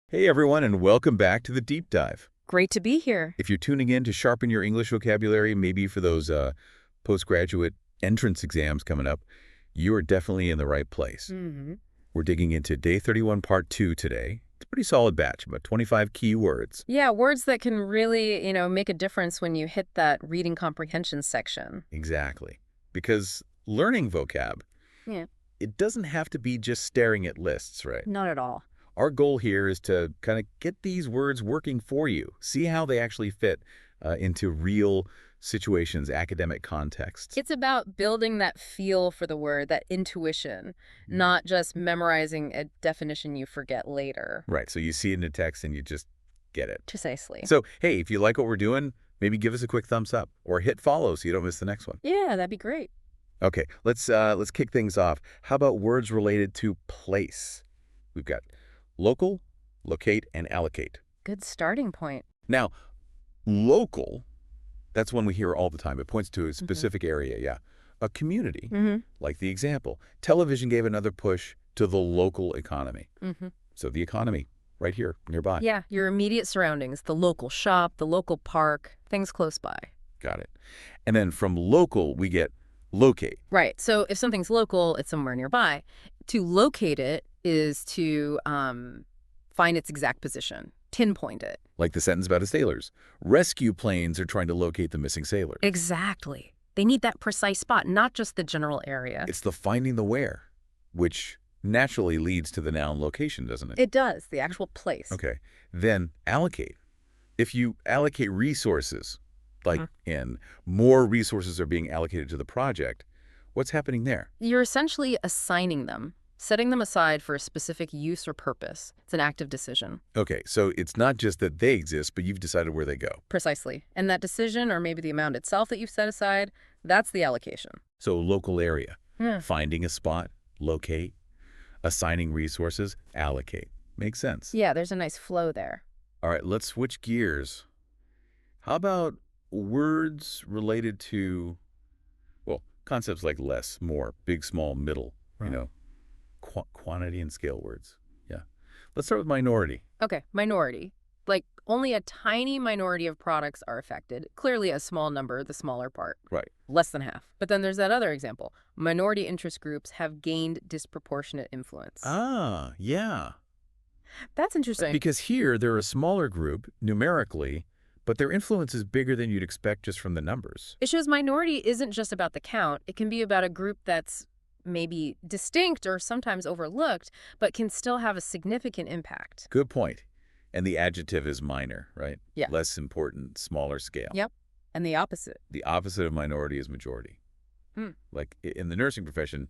Hey everyone, and welcome back to the Deep Dive. Great to be here. If you're tuning in to sharpen your English vocabulary, maybe for those postgraduate entrance exams coming up, you are definitely in the right place. We're digging into Day 31, Part 2 today. It's a pretty solid batch, about 25 key words. Yeah, words that can really, make a difference when you hit that reading comprehension section. Exactly. Because learning vocab, Yeah. it doesn't have to be just staring at lists, right? Not at all. Our goal here is to kind of get these words working for you. See how they actually fit into real situations, academic contexts. It's about building that feel for the word, that intuition, not just memorizing a definition you forget later. Right, so you see it in the text and you just get it. Precisely. So, hey, if you like what we're doing, maybe give us a quick thumbs up or hit follow so you don't miss the next one. Yeah, that'd be great. Okay, let's kick things off. How about words related to place? We've got local, locate, and allocate. Good starting point. Now, local, that's one we hear all the time. It points to a specific area, yeah. A community, like the example. Television gave another push to the local economy. So the economy, right here, nearby. Yeah, your immediate surroundings, the local shop, the local park, things close by. Got it. And then from local, we get locate. Right. So if something's local, it's somewhere nearby. To locate it is to find its exact position, pinpoint it. Like the sentence about the sailors. Rescue planes are trying to locate the missing sailor. Exactly. They need that precise spot, not just the general area. It's the finding the where, which naturally leads to the noun location, doesn't it? It does, the actual place. Okay. Then allocate. If you allocate resources, like in more resources are being allocated to the project, what's happening there? You're essentially assigning them, setting them aside for a specific use or purpose. It's an active decision. Okay, so it's not just that they exist, but you've decided where they go. Precisely. And that decision, or maybe the amount itself that you've set aside, that's the allocation. So local area. Yeah. Finding a spot, locate. Assigning resources, allocate. Makes sense. Yeah, there's a nice flow there. All right, let's switch gears. How about words related to, well, concepts like less, more, big, small, middle, quantity and scale words. Yeah. Let's start with minority. Okay, minority. Like, only a tiny minority of products are affected. Clearly a small number, the smaller part. Right. Less than half. But then there's that other example. Minority interest groups have gained disproportionate influence. Ah, yeah. That's interesting. Because here, they're a smaller group, numerically, but their influence is bigger than you'd expect just from the numbers. It shows minority isn't just about the count. It can be about a group that's maybe distinct or sometimes overlooked, but can still have a significant impact. Good point. And the adjective is minor, right? Yeah. Less important, smaller scale. Yep. And the opposite. The opposite of minority is majority. Like in the nursing profession,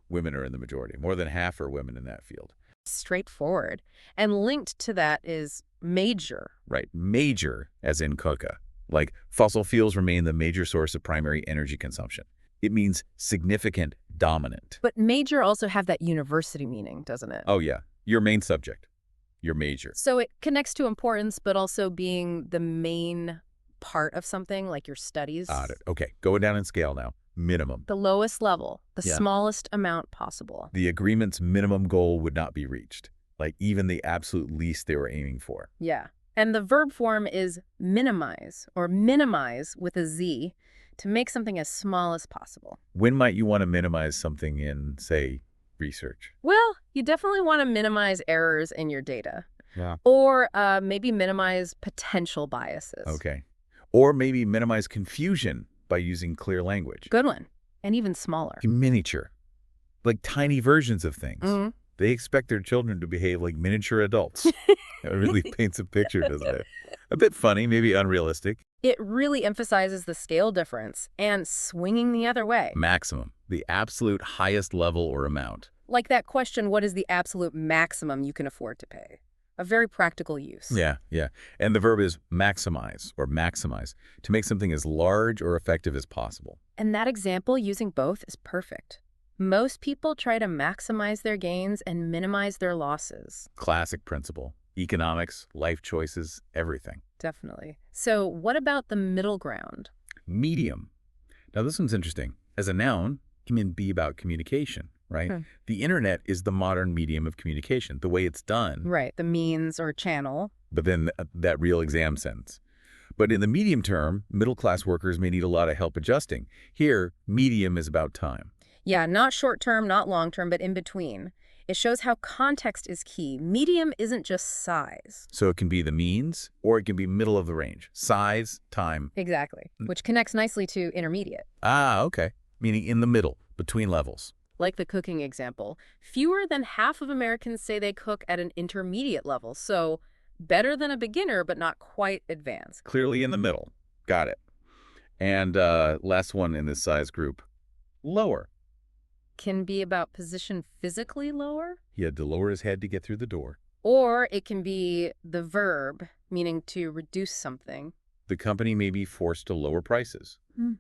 women are in the majority. More than half are women in that field. Straightforward. And linked to that is major. Right. Major, as in coca. Like fossil fuels remain the major source of primary energy consumption. It means significant, dominant. But major also have that university meaning, doesn't it? Oh, yeah. Your main subject. Your major. So it connects to importance, but also being the main part of something, like your studies. Got it. Okay. Going down in scale now. Minimum. The lowest level, the Yeah. smallest amount possible. The agreement's minimum goal would not be reached. Like even the absolute least they were aiming for. Yeah. And the verb form is minimize, or minimize with a Z, to make something as small as possible. When might you want to minimize something in, say, research? Well, you definitely want to minimize errors in your data. Yeah. Or maybe minimize potential biases. Okay. Or maybe minimize confusion by using clear language. Good one. And even smaller. Miniature. Like tiny versions of things. They expect their children to behave like miniature adults. It really paints a picture, doesn't it? A bit funny, maybe unrealistic. It really emphasizes the scale difference and swinging the other way. Maximum. The absolute highest level or amount. Like that question, what is the absolute maximum you can afford to pay? A very practical use. Yeah, yeah. And the verb is maximize or maximize, to make something as large or effective as possible. And that example using both is perfect. Most people try to maximize their gains and minimize their losses. Classic principle. Economics, life choices, everything. Definitely. So what about the middle ground? Medium. Now this one's interesting. As a noun, it can be about communication. right? The internet is the modern medium of communication, the way it's done. Right, the means or channel. But then that real exam sentence. But in the medium term, middle-class workers may need a lot of help adjusting. Here, medium is about time. Yeah, not short term, not long term, but in between. It shows how context is key. Medium isn't just size. So it can be the means, or it can be middle of the range. Size, time. Exactly, which connects nicely to intermediate. Ah, okay. Meaning in the middle, between levels. Like the cooking example, fewer than half of Americans say they cook at an intermediate level, so better than a beginner, but not quite advanced. Clearly in the middle. Got it. And last one in this size group, lower. Can be about position physically lower. He had to lower his head to get through the door. Or it can be the verb, meaning to reduce something. The company may be forced to lower prices,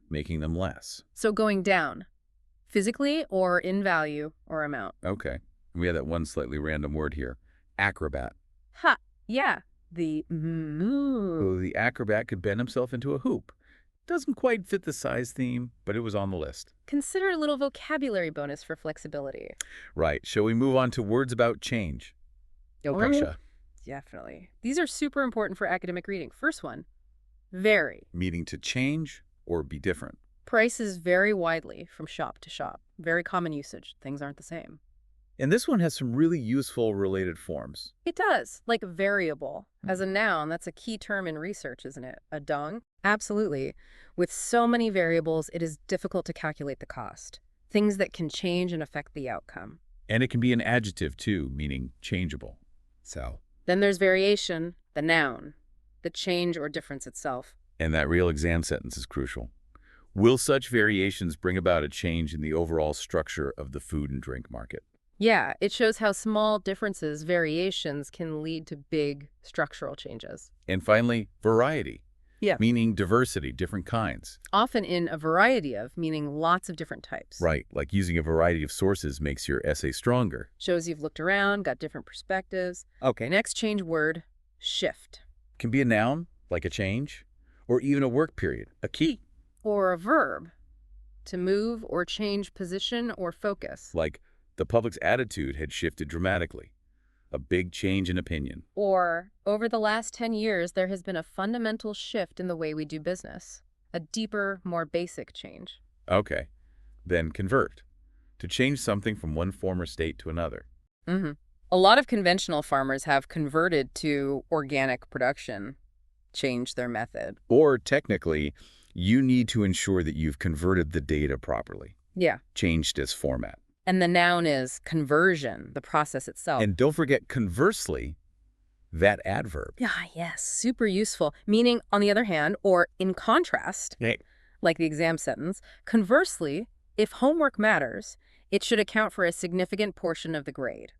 making them less. So going down, physically or in value or amount. Okay. We had that one slightly random word here, acrobat. Ha, yeah, the move. So the acrobat could bend himself into a hoop. Doesn't quite fit the size theme, but it was on the list. Consider a little vocabulary bonus for flexibility. Right. Shall we move on to words about change? Oh, Russia. Definitely. These are super important for academic reading. First one, vary. Meaning to change or be different. Prices vary widely from shop to shop. Very common usage. Things aren't the same. And this one has some really useful related forms. It does, like variable. As a noun, that's a key term in research, isn't it? A dung? Absolutely. With so many variables, it is difficult to calculate the cost. Things that can change and affect the outcome. And it can be an adjective, too, meaning changeable. So. Then there's variation, the noun, the change or difference itself. And that real exam sentence is crucial. Will such variations bring about a change in the overall structure of the food and drink market? Yeah, it shows how small differences, variations, can lead to big structural changes. And finally, variety. Yeah. Meaning diversity, different kinds. Often in a variety of, meaning lots of different types. Right, like using a variety of sources makes your essay stronger. Shows you've looked around, got different perspectives. Okay, next change word, shift. Can be a noun, like a change, or even a work period, a key. Or a verb, to move or change position or focus. Like, the public's attitude had shifted dramatically. A big change in opinion. Or, over the last 10 years, there has been a fundamental shift in the way we do business. A deeper, more basic change. Okay. Then convert. To change something from one former state to another. A lot of conventional farmers have converted to organic production, changed their method. Or, technically, you need to ensure that you've converted the data properly. Yeah. Changed its format. And the noun is conversion, the process itself. And don't forget, conversely, that adverb. Yeah, yes, super useful. Meaning, on the other hand, or in contrast, like the exam sentence, conversely, if homework matters, it should account for a significant portion of the grade.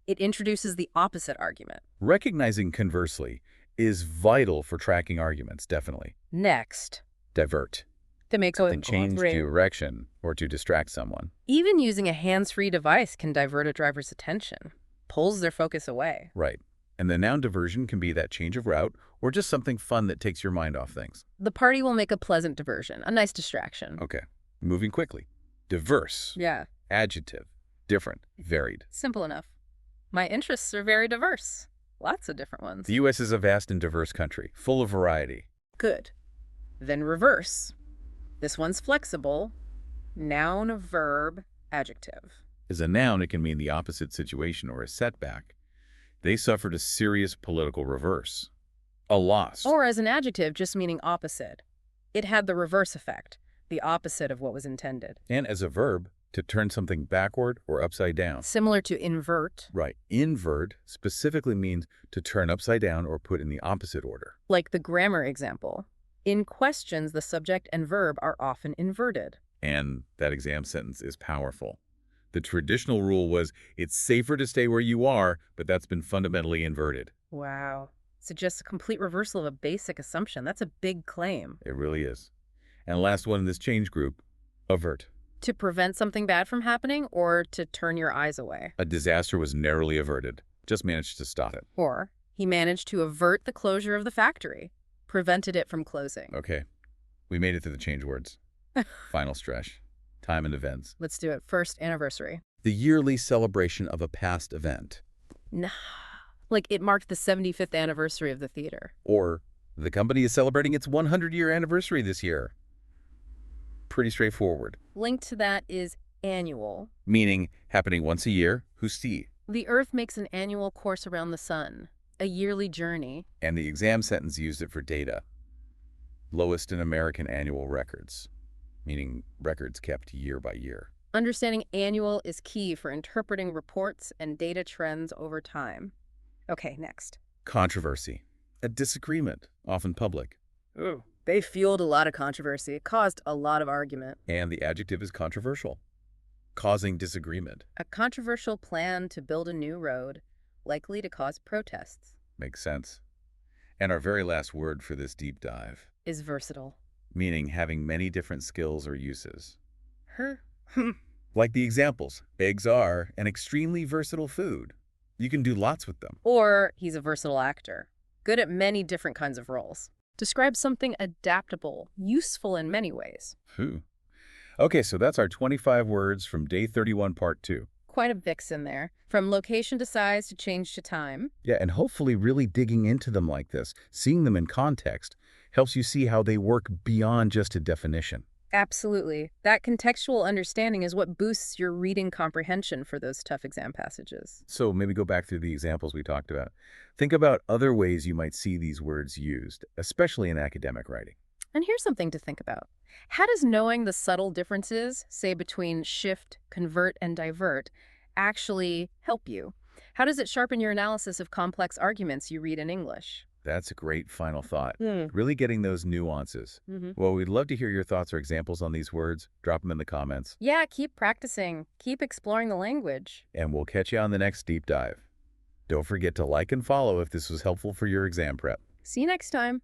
It introduces the opposite argument. Recognizing conversely is vital for tracking arguments, definitely. Next. Divert. To make something change direction or to distract someone. Even using a hands-free device can divert a driver's attention, pulls their focus away. Right. And the noun diversion can be that change of route or just something fun that takes your mind off things. The party will make a pleasant diversion, a nice distraction. Okay. Moving quickly. Diverse. Yeah. Adjective. Different. Varied. Simple enough. My interests are very diverse. Lots of different ones. The U.S. is a vast and diverse country, full of variety. Good. Then reverse. This one's flexible. Noun, verb, adjective. As a noun, it can mean the opposite situation or a setback. They suffered a serious political reverse. A loss. Or as an adjective, just meaning opposite. It had the reverse effect, the opposite of what was intended. And as a verb, to turn something backward or upside down. Similar to invert. Right. Invert specifically means to turn upside down or put in the opposite order. Like the grammar example. In questions, the subject and verb are often inverted. And that exam sentence is powerful. The traditional rule was it's safer to stay where you are, but that's been fundamentally inverted. Wow. Suggests a complete reversal of a basic assumption. That's a big claim. It really is. And last one in this change group, avert. To prevent something bad from happening or to turn your eyes away. A disaster was narrowly averted. Just managed to stop it. Or he managed to avert the closure of the factory. Prevented it from closing. Okay. We made it to the change words. Final stretch. Time and events. Let's do it. First, anniversary. The yearly celebration of a past event. Nah, like it marked the 75th anniversary of the theater. Or, the company is celebrating its 100-year anniversary this year. Pretty straightforward. Linked to that is annual. Meaning, happening once a year, husti. The Earth makes an annual course around the sun, a yearly journey. And the exam sentence used it for data. Lowest in American annual records, meaning records kept year by year. Understanding annual is key for interpreting reports and data trends over time. Okay, next. Controversy. A disagreement, often public. Ooh. They fueled a lot of controversy. It caused a lot of argument. And the adjective is controversial, causing disagreement. A controversial plan to build a new road, likely to cause protests. Makes sense. And our very last word for this deep dive is versatile, meaning having many different skills or uses. Hmm. Like the examples, eggs are an extremely versatile food. You can do lots with them. Or he's a versatile actor, good at many different kinds of roles. Describe something adaptable, useful in many ways. Okay, so that's our 25 words from Day 31, Part 2. Quite a mix in there. From location to size to change to time. Yeah, and hopefully really digging into them like this, seeing them in context, helps you see how they work beyond just a definition. Absolutely. That contextual understanding is what boosts your reading comprehension for those tough exam passages. So maybe go back through the examples we talked about. Think about other ways you might see these words used, especially in academic writing. And here's something to think about. How does knowing the subtle differences, say between shift, convert, and divert, actually help you? How does it sharpen your analysis of complex arguments you read in English? That's a great final thought. Really getting those nuances. Well, we'd love to hear your thoughts or examples on these words. Drop them in the comments. Yeah, keep practicing. Keep exploring the language. And we'll catch you on the next deep dive. Don't forget to like and follow if this was helpful for your exam prep. See you next time.